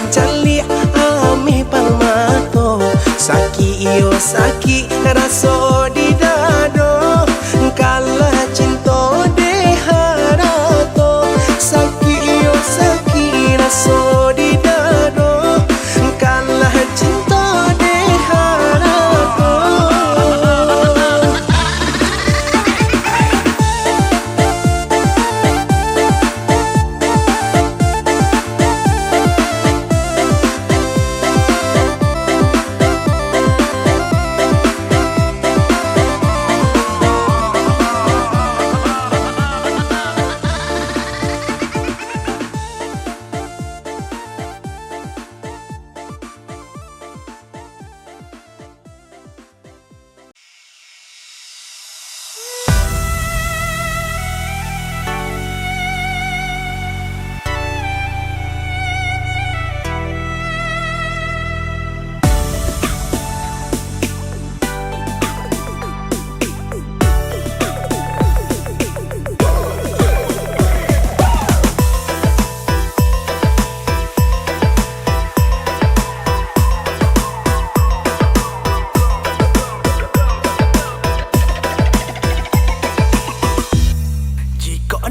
cali ami palmato saki iyo saki raso di dado kalah cinta de harato saki iyo saki raso di dado kalah cinta de harato.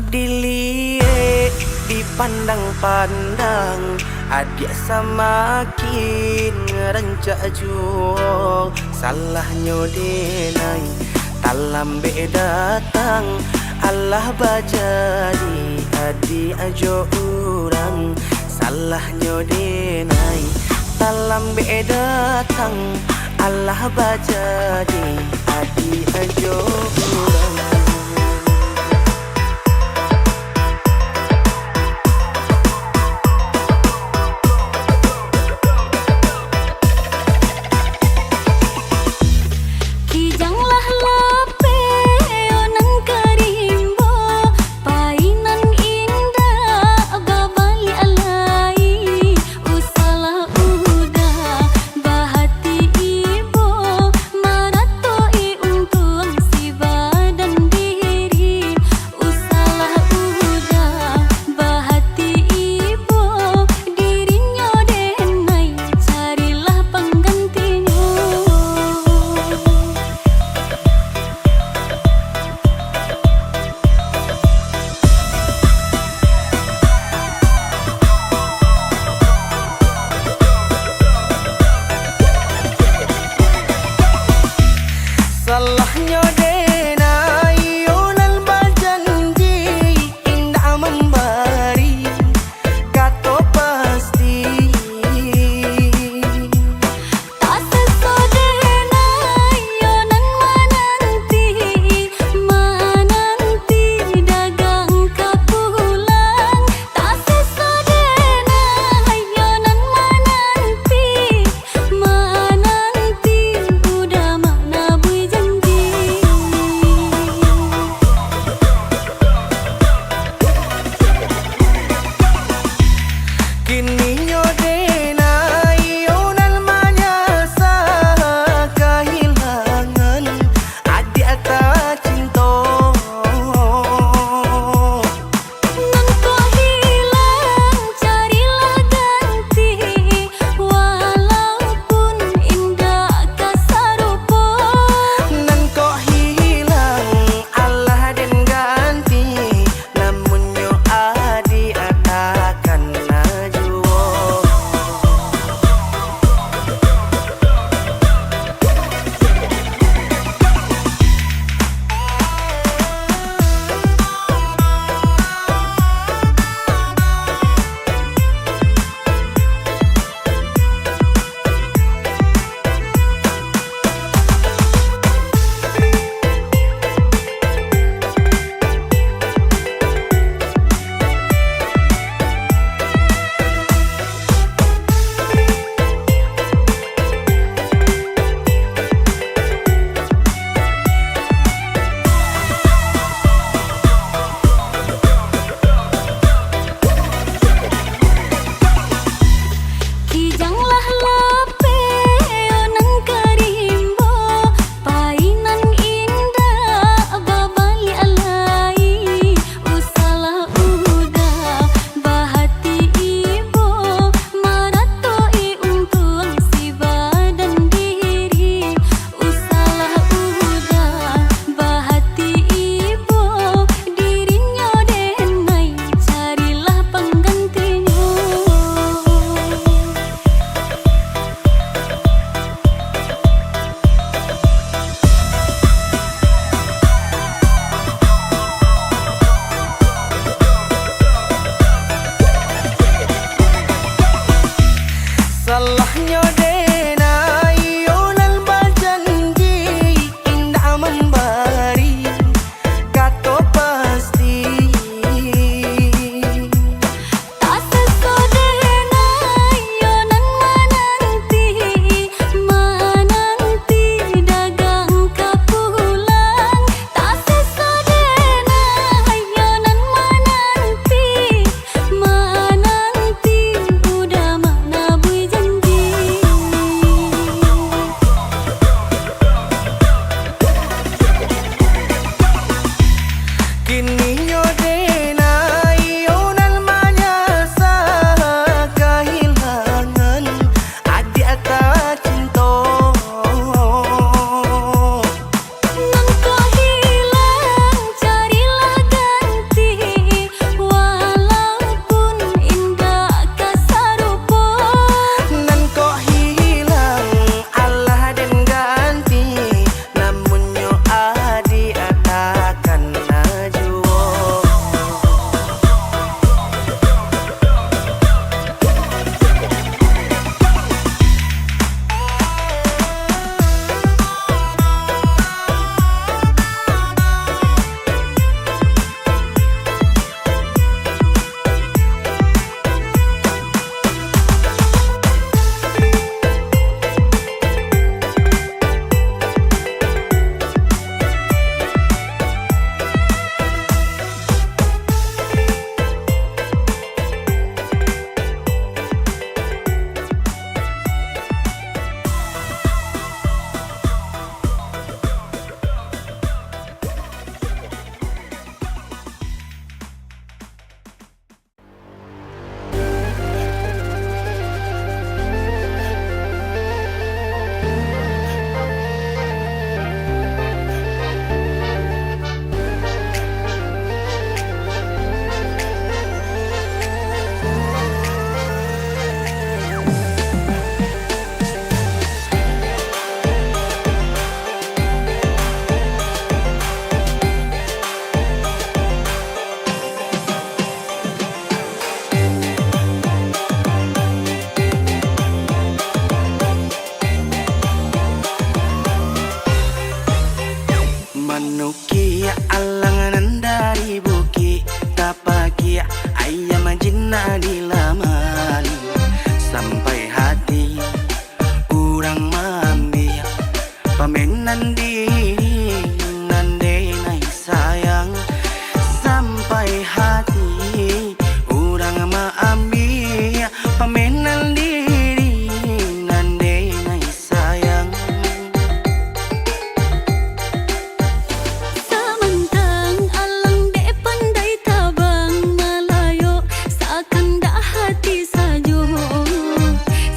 Dilihat dipandang-pandang adik semakin rancak jual salahnya denai talam be datang Allah bajadi adik ajo urang salahnya denai talam be datang Allah bajadi adik ajo urang. Untung si badan Pamenan diri nande nai sayang sampai hati urang maambi pamenan diri nande nai sayang Samantang alang de pandai tabang malayo seakan dah hati sajo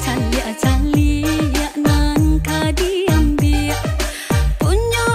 calia calia nang kadiam dia punya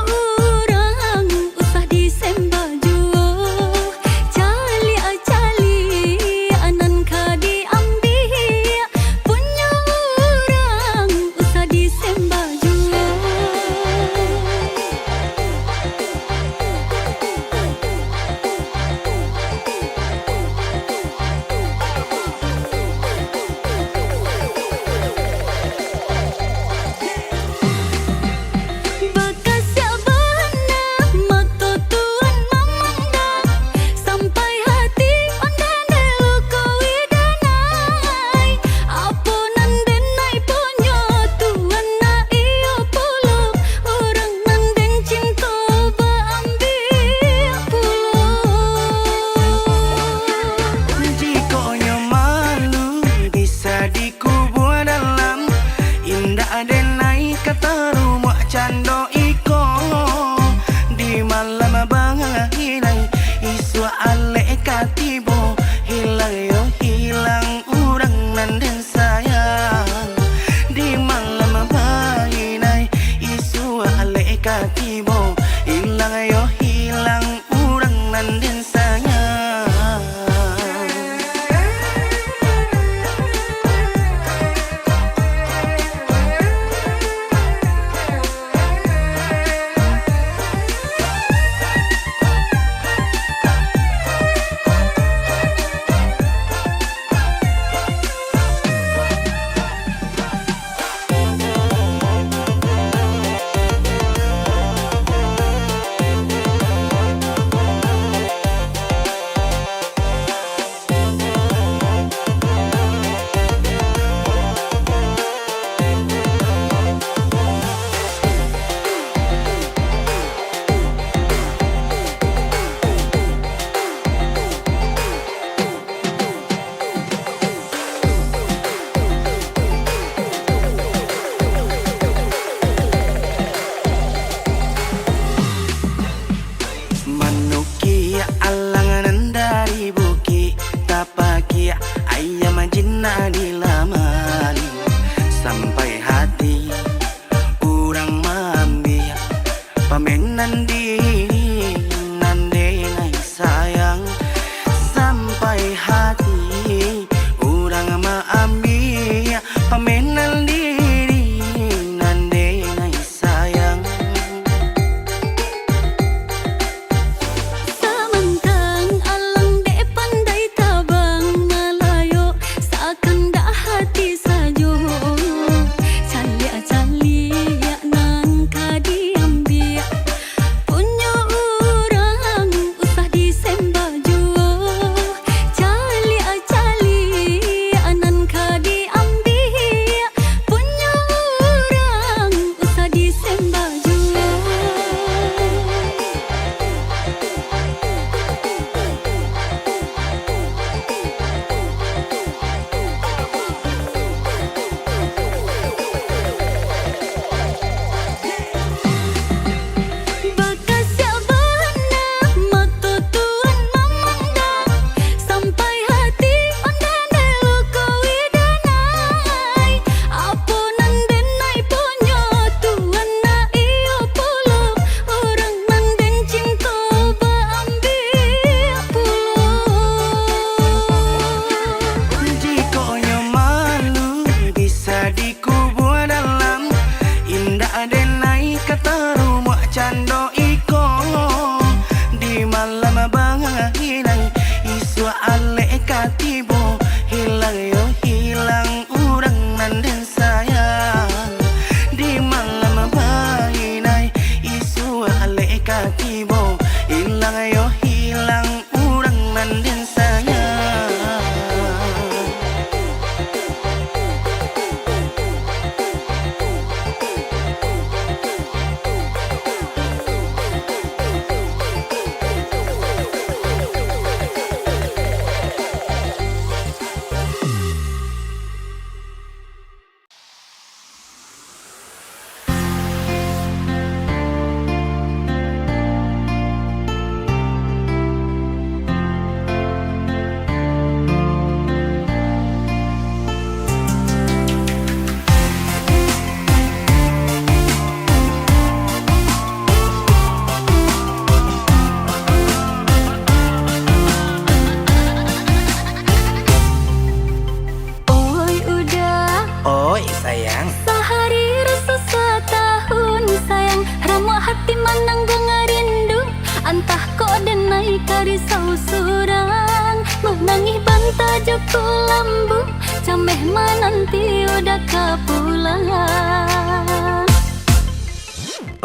joko lambu, cameh mananti udah kepulangan.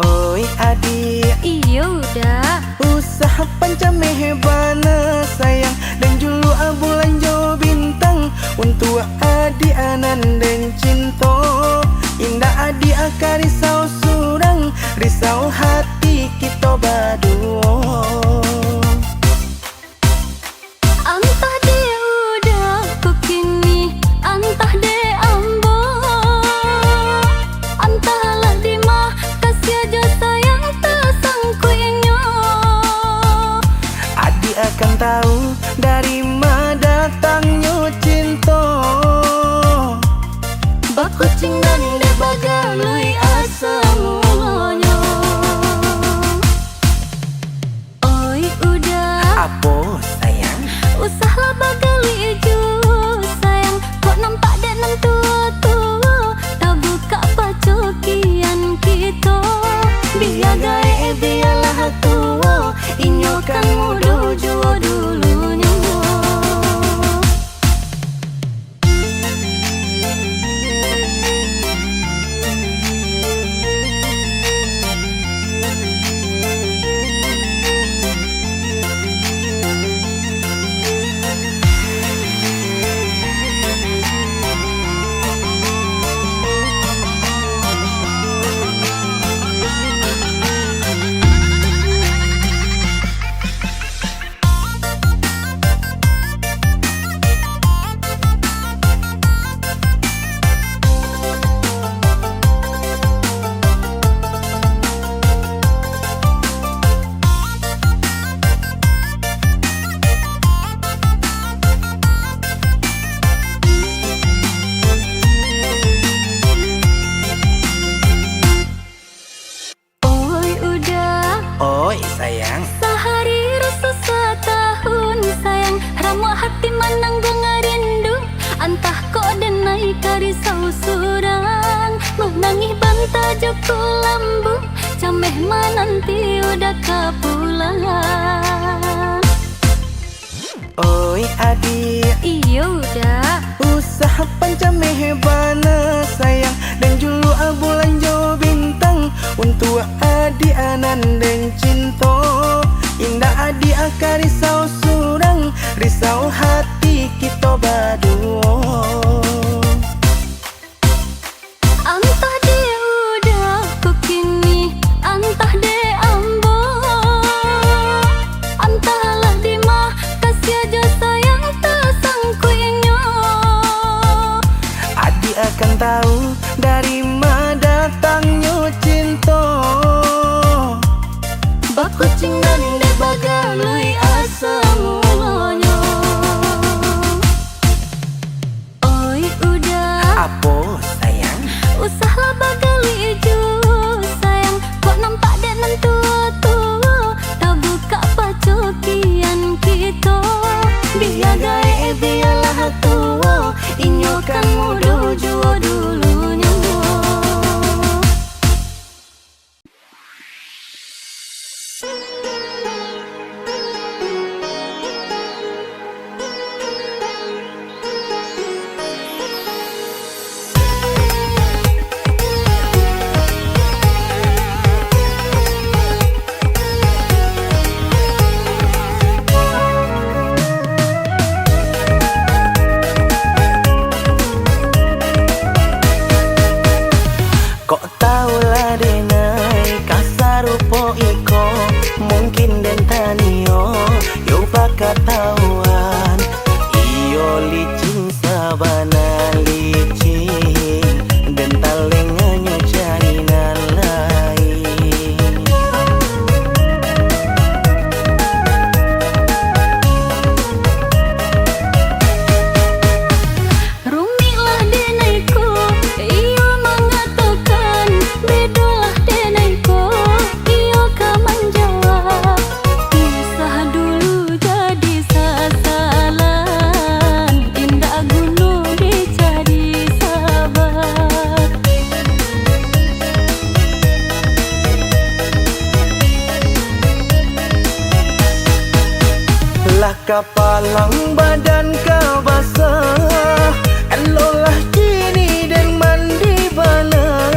Oi adik, Iya udah. usaha pancameh bana sayang dan julu bulan jo bintang untuk adik anan dan cinta. Indah adik akar risau surang, risau hati kita berdua. Antah dia udah kekini, antah dia ambo, antahlah di mah kasih aja sayang tersangkuinya. Adik akan tahu dari mana datangnya cinta. Bakucing dan dia bagalui asa mulanya. Oi udah, Apa sayang? usahlah bagali ju sayang. Kok nampak dek nan tua-tua, tak buka pacokian kita. Biar gae biarlah tua, inyo kan muda jua dulunya. Oi sayang, Sehari rasa setahun sayang, ramah hati menanggung rindu. Antah kok denai karisau surang, menangis bantah joko lambu, cameh mananti udah kepulangan. oi adik, Iya udah. usaha pancameh bana sayang dan julu bulan jo bintang untuk adik anan dan cinta. Indah adik akar risau surang, risau hati kita berdua. Antah dia udah kekini, antah dia ambo, antahlah di mah kasih aja sayang tersangkuinya. Adik akan tahu dari mana datangnya cinta. Bakucing dan dia bagalui asam kapalang badan ka basah, elolah kini den mandi bana,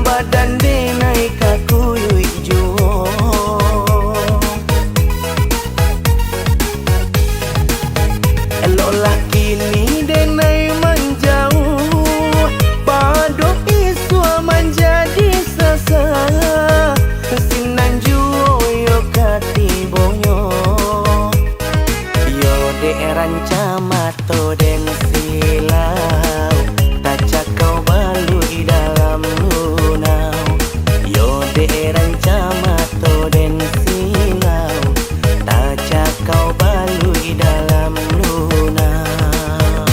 badan de naik kaku ijo. Elolah kini den naik menjauh, padok isu menjadi sasa, sinan juo yo katibonyo. Rancamato den silau, taca kau balui dalam lunau. Yo de rancamato den silau, taca kau balui dalam lunau.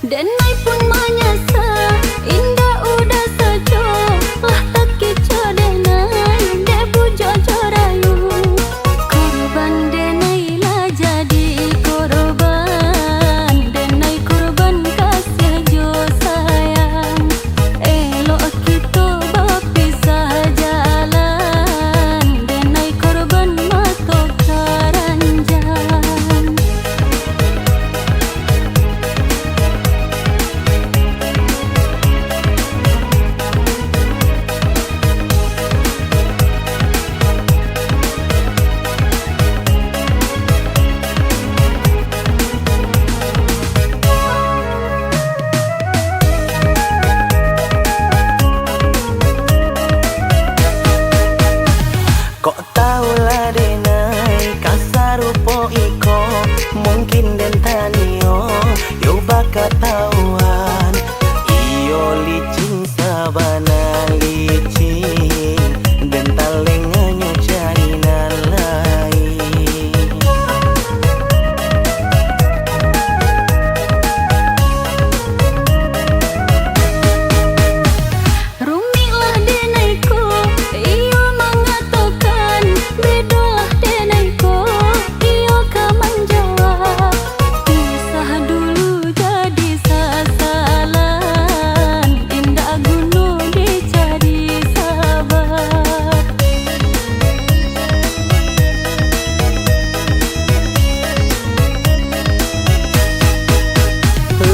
Denai pun menyasa, indah udah saja, lah tak kica denai, de puja corayu. Korban denai lah jadi korban, denai korban kasih jo sayang. Elok kita berpisah jalan, denai korban mato karanjang. Kok tahulah denai kasar rupo iko, mungkin den tanio yo baka tauan. Iyo licin sabana licin, den talenganyo carinan lain. Rumilah denaiku, iyo mengatakan, bedalah denaiku, iyo kan menjawab. Pisah dulu jadi sasalan, indah gunung dicari sahabat.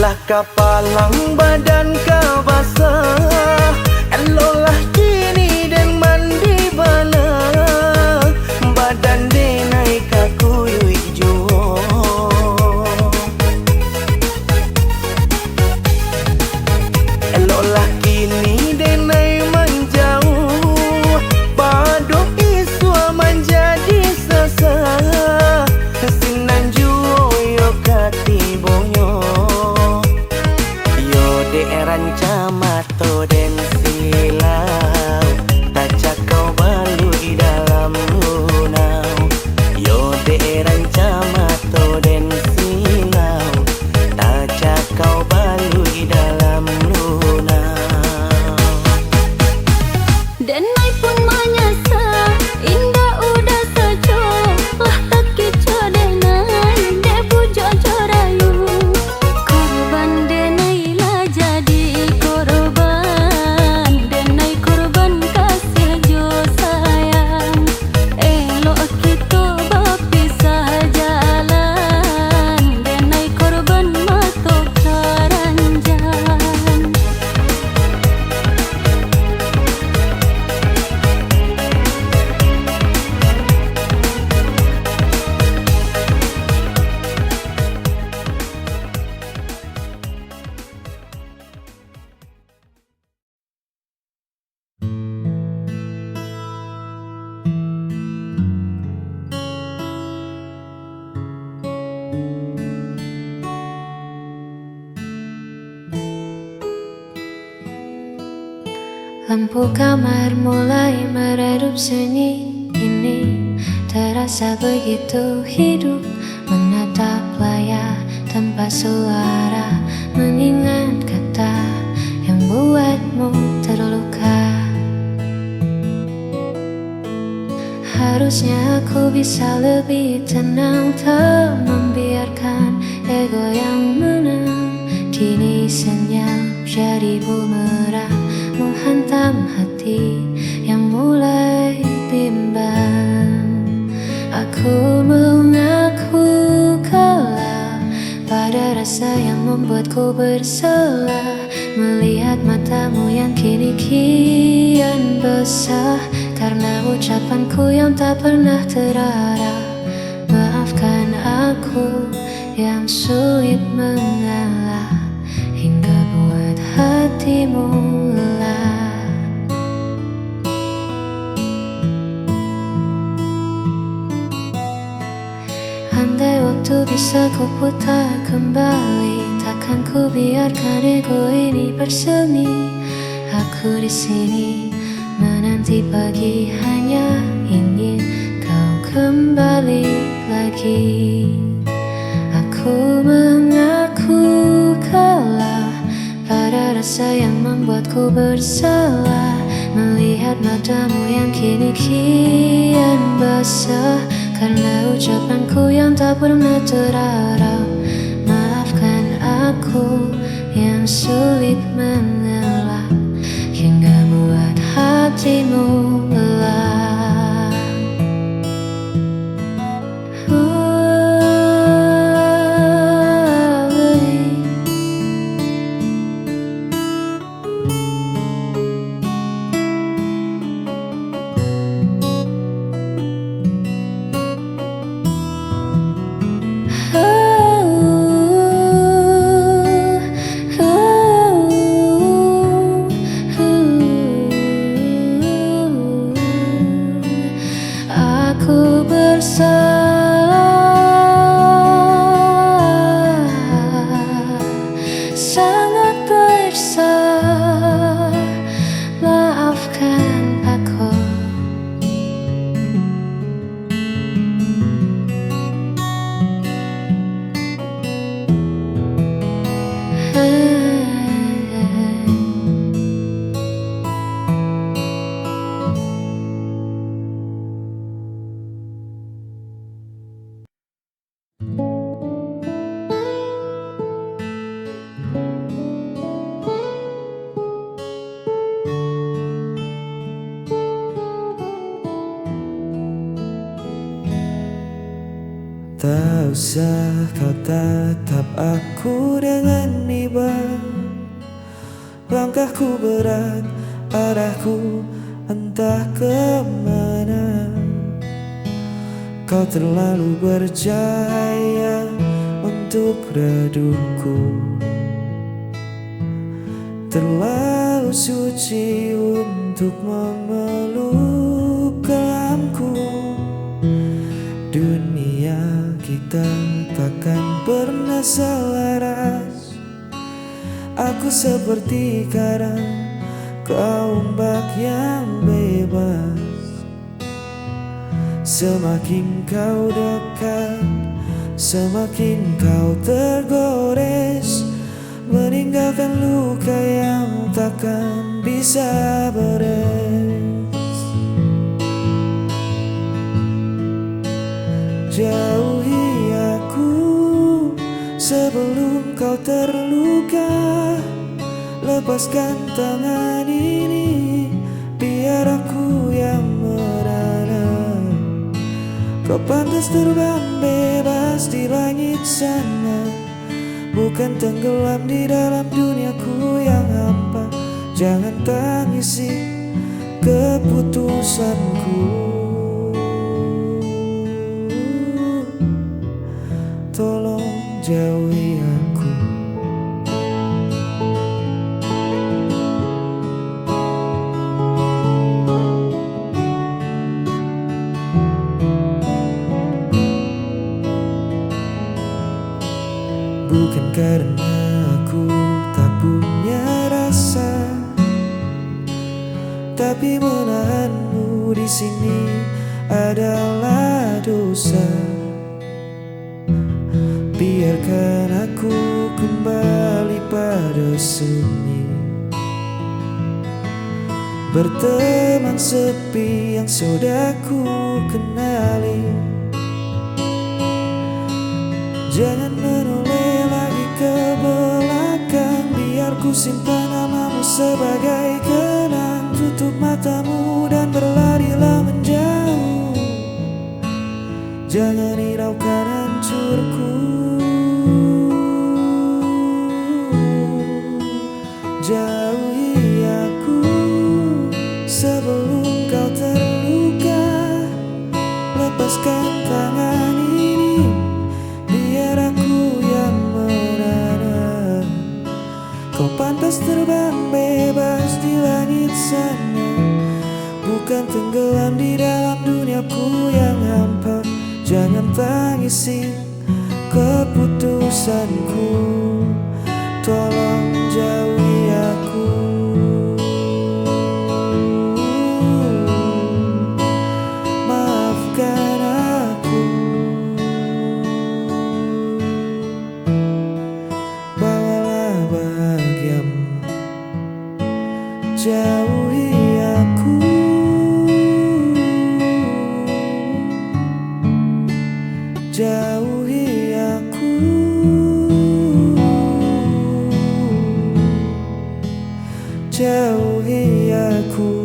Lah kapalang badan ka basah, elolah kini den mandi bana, badan de naik kaku ijo. Elolah kini den naik menjauh, padok isu menjadi sasa, sinan juo yo katibonyo. Yo de rancamato den silau, taca kau balui dalam lunau. Yo de rancamato den silau, taca kau balui dalam lunau. Denai pun menyasa, indah udah saja, lah tak kica denai, de puja corayu. Korban denai lah jadi korban, denai korban kasih jo sayang. Elok kita berpisah jalan, denai korban mato karanjang. Lampu kamar mulai meredup sunyi ini, terasa begitu hidup, menatap layar tanpa suara, mengingat kata yang buatmu terluka. Harusnya aku bisa lebih tenang, tak membiarkan ego yang menang. Kini senyap jadi bumerang, menghantam hati yang mulai bimbang. Aku rasa yang membuatku bersalah, melihat matamu yang kini kian basah karena ucapanku yang tak pernah terarah. Maafkan aku yang sulit mengalah hingga buat hatimu lelah. Andai waktu bisa ku putar kembali, takkan ku biarkan ego ini bersemi. Aku di sini menanti pagi, hanya ingin kau kembali lagi. Aku mengaku kalah pada rasa yang membuatku bersalah, melihat matamu yang kini kian basah karena ucapanku yang tak pernah terarah. Maafkan aku yang sulit mengalah hingga buat hatimu lelah. Aku bersalah, sangat bersalah. Maafkan aku. Tak usah kau tatap aku dengan iba. Langkahku berat, arahku entah kemana. Kau terlalu bercahaya untuk redupku, terlalu suci untuk memeluk kelamku. Dunia kita takkan pernah selaras. Aku seperti karang, kau ombak yang bebas. Semakin kau dekat, semakin kau tergores, meninggalkan luka yang takkan bisa beres. Jauhi aku sebelum kau terluka. Lepaskan tangan ini, biar aku yang merana. Kau pantas terbang bebas di langit sana, bukan tenggelam di dalam duniaku yang hampa. Jangan tangisi keputusanku, tolong jauhi aku. Bukan karena aku tak punya rasa, tapi menahanmu di sini adalah dosa. Biarkan aku kembali pada seni, berteman sepi yang sudah ku kenali. Jangan menoleh lagi ke belakang, biar ku simpan namamu sebagai kenang. Tutup matamu dan berlarilah menjauh, jangan hiraukan hancurku. bukan tenggelam di dalam duniaku yang hampa. Jangan tangisi keputusanku, tolong jauhi aku. Maafkan aku, bawalah bahagiamu, jauhi aku. Jauhi aku, jauhi aku.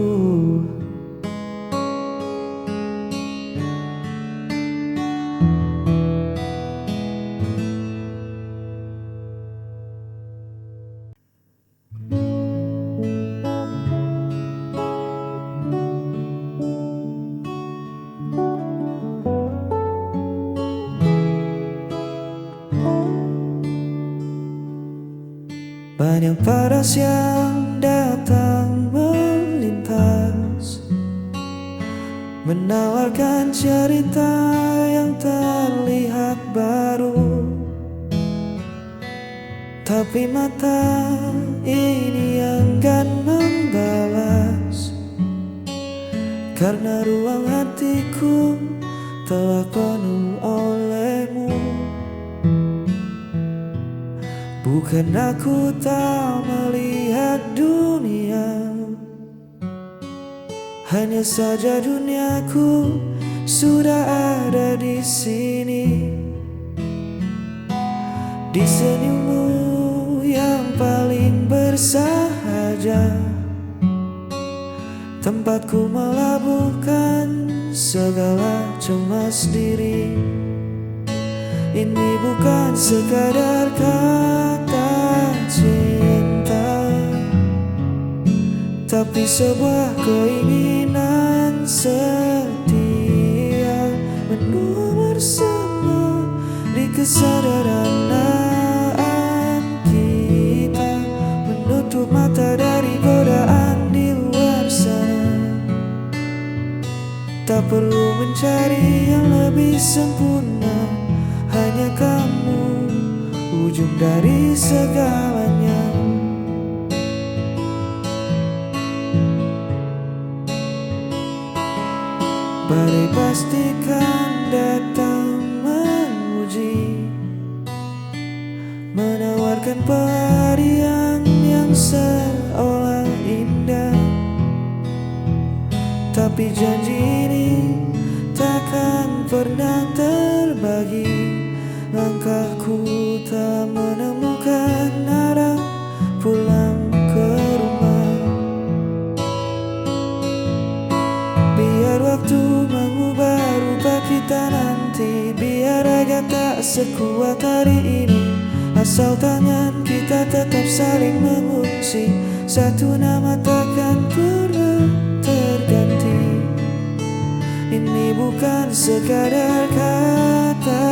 Banyak paras yang datang melintas, menawarkan cerita yang terlihat baru. Tapi mata ini enggan membalas, karena ruang hatiku telah penuh olehmu. Bukan aku tak melihat dunia, hanya saja duniaku sudah ada di sini. Di senyummu yang paling bersahaja, tempatku melabuhkan segala cemas diri. Ini bukan sekadar kata cinta, tapi sebuah keinginan setia, menua bersama di kesederhanaan kita, menutup mata dari godaan di luar sana. Tak perlu mencari yang lebih sempurna, hanya kamu, ujung dari segalanya. Badai pastikan datang menguji, menawarkan pelarian yang seolah indah. Tapi janji ini takkan pernah terbagi. Langkahku tak menemukan arah pulang ke rumah. Biar waktu mengubah rupa kita nanti, biar raga tak sekuat hari ini, asal tangan kita tetap saling mengungsi. Satu nama takkan pernah terganti. Ini bukan sekadar kata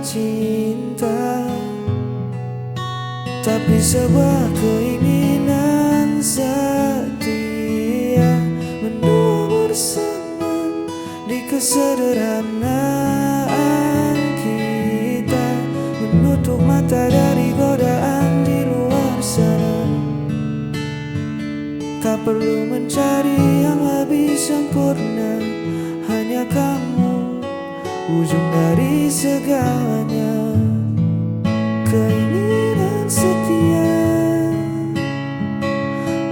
cinta, tapi sebuah keinginan setia, menua bersama di kesederhanaan kita, menutup mata dari godaan di luar sana. Tak perlu mencari yang lebih sempurna, hanya kamu, ujung dari segalanya. Keinginan setia,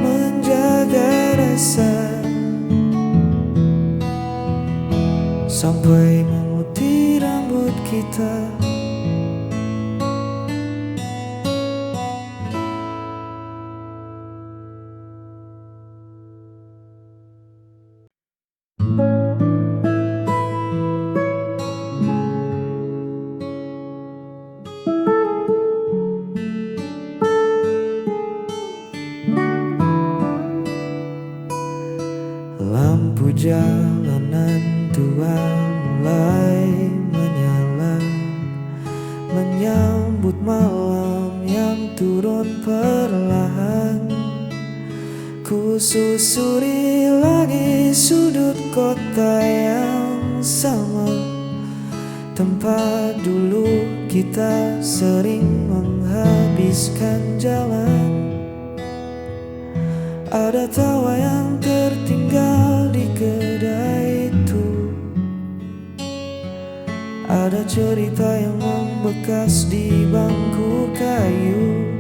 menjaga rasa, sampai memutih rambut kita. Lampu jalanan tua mulai menyala, menyambut malam yang turun perlahan. Ku Ku susuri lagi sudut kota yang sama, tempat dulu kita sering menghabiskan jalan. Ada tawa yang tertinggal di kedai itu, ada cerita yang membekas di bangku kayu.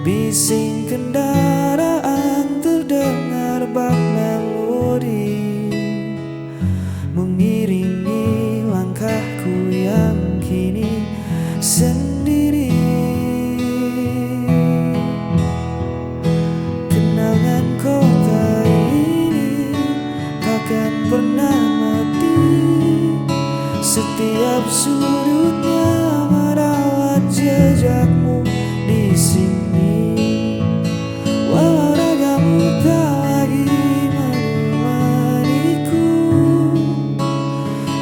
Bising kendaraan terdengar bak melodi, mengiringi langkahku yang kini sendiri. Kenangan kota ini takkan pernah mati, setiap sudutnya merawat jejakmu di sini. Walau ragamu tak lagi menemaniku,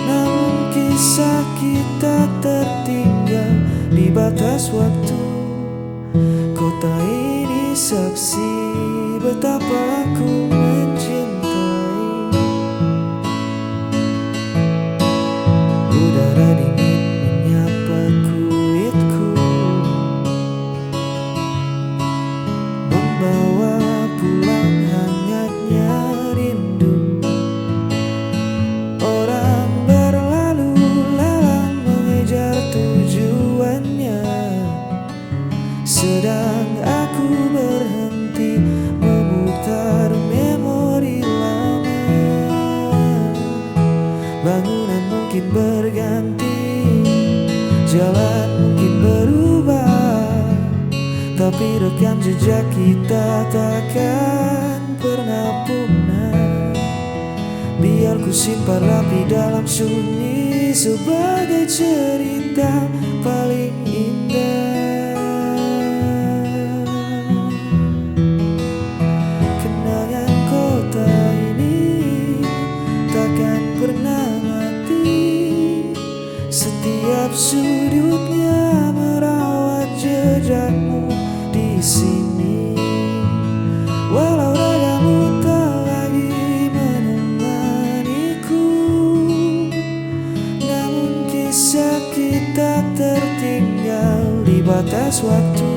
namun kisah kita tertinggal di batas waktu. Kota ini saksi betapa aku mencintai. Udara dingin menyapa kulitku, membawa pulang hangatnya rindu. Orang berlalu lalang mengejar tujuannya, sedang aku berhenti memutar memori lama. Bangunan mungkin berganti, jalan mungkin berubah, tapi rekam jejak kita takkan pernah punah. Biar ku simpan rapi dalam sunyi sebagai cerita paling indah. Kenangan kota ini takkan pernah mati, setiap sudutnya merawat jejakmu di sini. Walau ragamu tak lagi menemaniku, namun kisah kita tertinggal di batas waktu.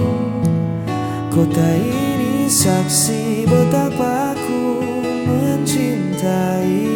Kota ini saksi betapa aku mencintai.